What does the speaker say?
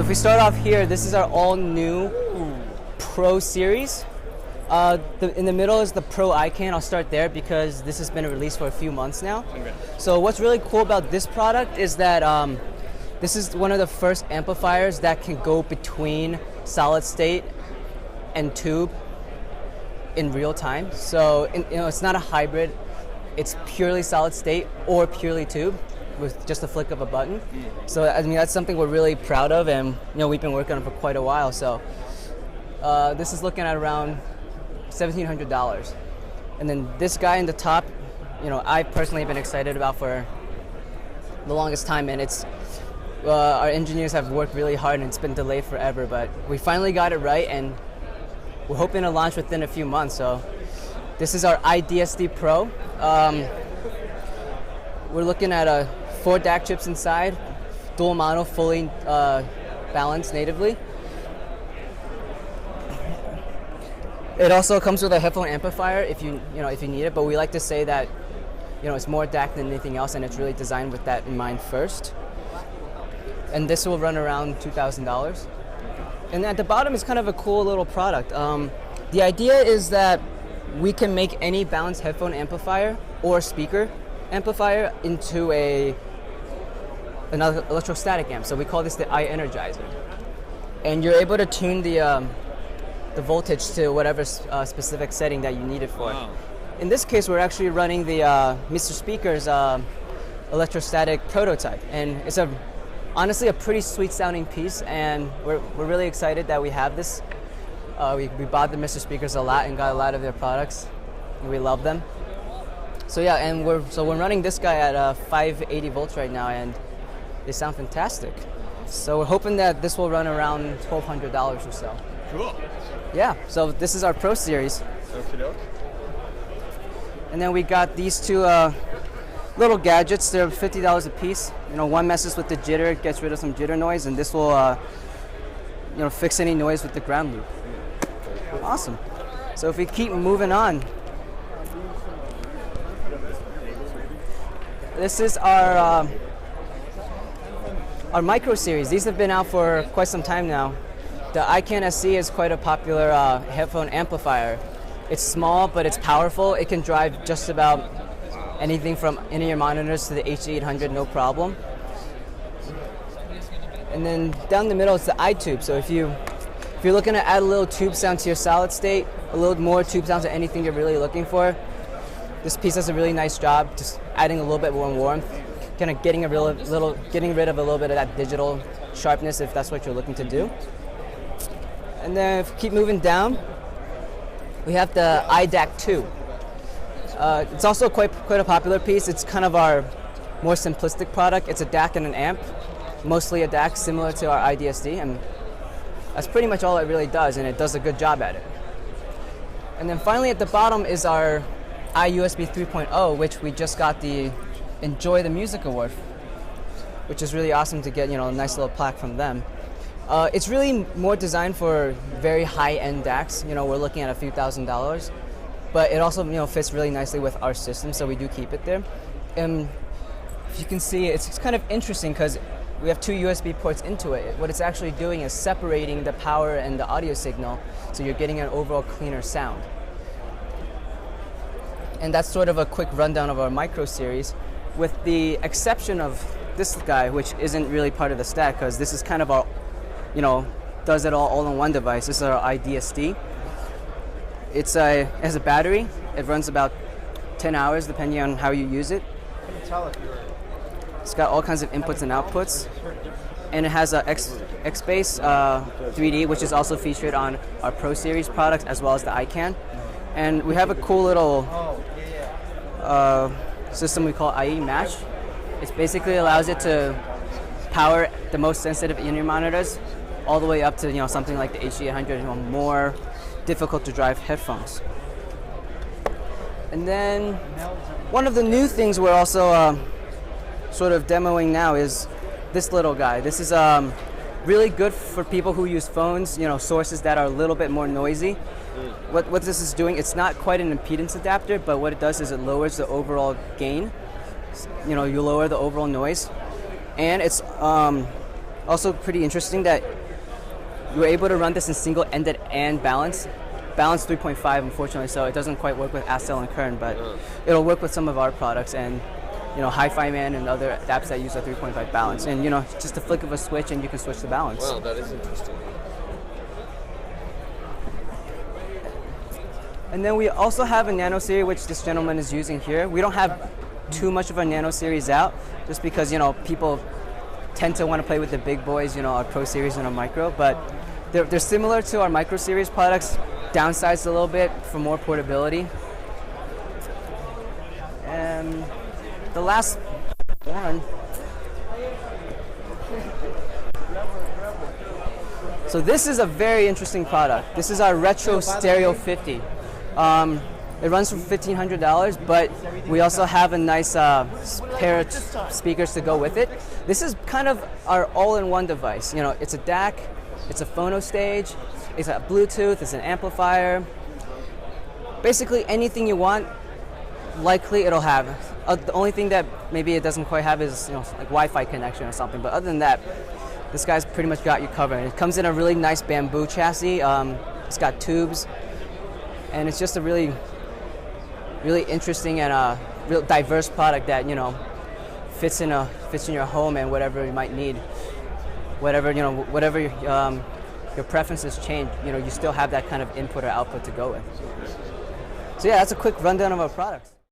we start off here, this is our all new Pro series. In the middle is the Pro iCan. I'll start there because this has been released for a few months now. Okay. So what's really cool about this product is that this is one of the first amplifiers that can go between solid state and tube in real time. So it's not a hybrid. It's purely solid state or purely tube with just a flick of a button. So I mean that's something we're really proud of, and we've been working on it for quite a while. So this is looking at around $1,700. And then this guy in the top, I personally have been excited about for the longest time, and it's our engineers have worked really hard and it's been delayed forever, but we finally got it right and we're hoping to launch within a few months. So this is our iDSD Pro. We're looking at 4 DAC chips inside, dual mono, fully balanced natively. It also comes with a headphone amplifier if you need it, but we like to say that it's more DAC than anything else, and it's really designed with that in mind first. And this will run around $2,000. And at the bottom is kind of a cool little product. The idea is that we can make any balanced headphone amplifier or speaker amplifier into another electrostatic amp. So we call this the iEnergizer. And you're able to tune the voltage to whatever specific setting that you need it for. Wow. In this case, we're actually running the Mr. Speaker's electrostatic prototype, and it's honestly a pretty sweet sounding piece, and we're really excited that we have this. We bought the Mr. Speakers a lot and got a lot of their products, and we love them. So yeah, and we're running this guy at 580 volts right now, and they sound fantastic. So we're hoping that this will run around $1,200 or so. Cool. Yeah, so this is our Pro series. Okey-doke. And then we got these two little gadgets. They're $50 a piece. One messes with the jitter, gets rid of some jitter noise, and this will fix any noise with the ground loop. Awesome. So if we keep moving on, this is our Micro series. These have been out for quite some time now. The iCan SC is quite a popular headphone amplifier. It's small, but it's powerful. It can drive just about anything from in-ear monitors to the HD800, no problem. And then down the middle is the iTube. So if you're looking to add a little tube sound to your solid state, a little more tube sound to anything you're really looking for, this piece does a really nice job, just adding a little bit more warmth, kind of getting rid of a little bit of that digital sharpness if that's what you're looking to do. And then if we keep moving down, we have the iDAC 2. It's also quite a popular piece. It's kind of our more simplistic product. It's a DAC and an amp, mostly a DAC similar to our iDSD, and that's pretty much all it really does, and it does a good job at it. And then finally at the bottom is our iUSB 3.0, which we just got the Enjoy the Music Award, which is really awesome to get a nice little plaque from them. It's really more designed for very high-end DACs. We're looking at a few $1,000s, but it also fits really nicely with our system, so we do keep it there. And if you can see, it's kind of interesting because we have 2 USB ports into it. What it's actually doing is separating the power and the audio signal, so you're getting an overall cleaner sound. And that's sort of a quick rundown of our Micro series, with the exception of this guy, which isn't really part of the stack, because this is kind of our does it all in one device. This is our iDSD. It has a battery. It runs about 10 hours depending on how you use it. It's got all kinds of inputs and outputs. And it has a X-Bass 3D, which is also featured on our Pro Series products as well as the iCan. And we have a cool little system we call IE Match. It basically allows it to power the most sensitive in-ear monitors all the way up to something like the HD800, more difficult to drive headphones. And then one of the new things we're also sort of demoing now is this little guy. This is really good for people who use phones, sources that are a little bit more noisy. What this is doing, it's not quite an impedance adapter, but what it does is it lowers the overall gain. You lower the overall noise. And it's also pretty interesting that You were able to run this in single-ended and balance. Balance 3.5, unfortunately, so it doesn't quite work with Astel and Kern, but it'll work with some of our products, and Hi-Fi Man and other apps that use a 3.5 balance. And just a flick of a switch and you can switch the balance. Wow, that is interesting. And then we also have a Nano series, which this gentleman is using here. We don't have too much of a Nano series out, just because people tend to want to play with the big boys, our Pro series and our Micro. But they're similar to our Micro series products, downsized a little bit for more portability. And the last one. So this is a very interesting product. This is our Retro Stereo 50. It runs for $1,500, but we also have a nice pair of speakers to go with it. This is kind of our all-in-one device. It's a DAC, it's a phono stage, it's a Bluetooth, it's an amplifier. Basically anything you want, likely it'll have. The only thing that maybe it doesn't quite have is like Wi-Fi connection or something. But other than that, this guy's pretty much got you covered. It comes in a really nice bamboo chassis. It's got tubes. And it's just a really interesting and real diverse product that fits in your home and whatever you might need, whatever your preferences change. You still have that kind of input or output to go with. So yeah, that's a quick rundown of our products.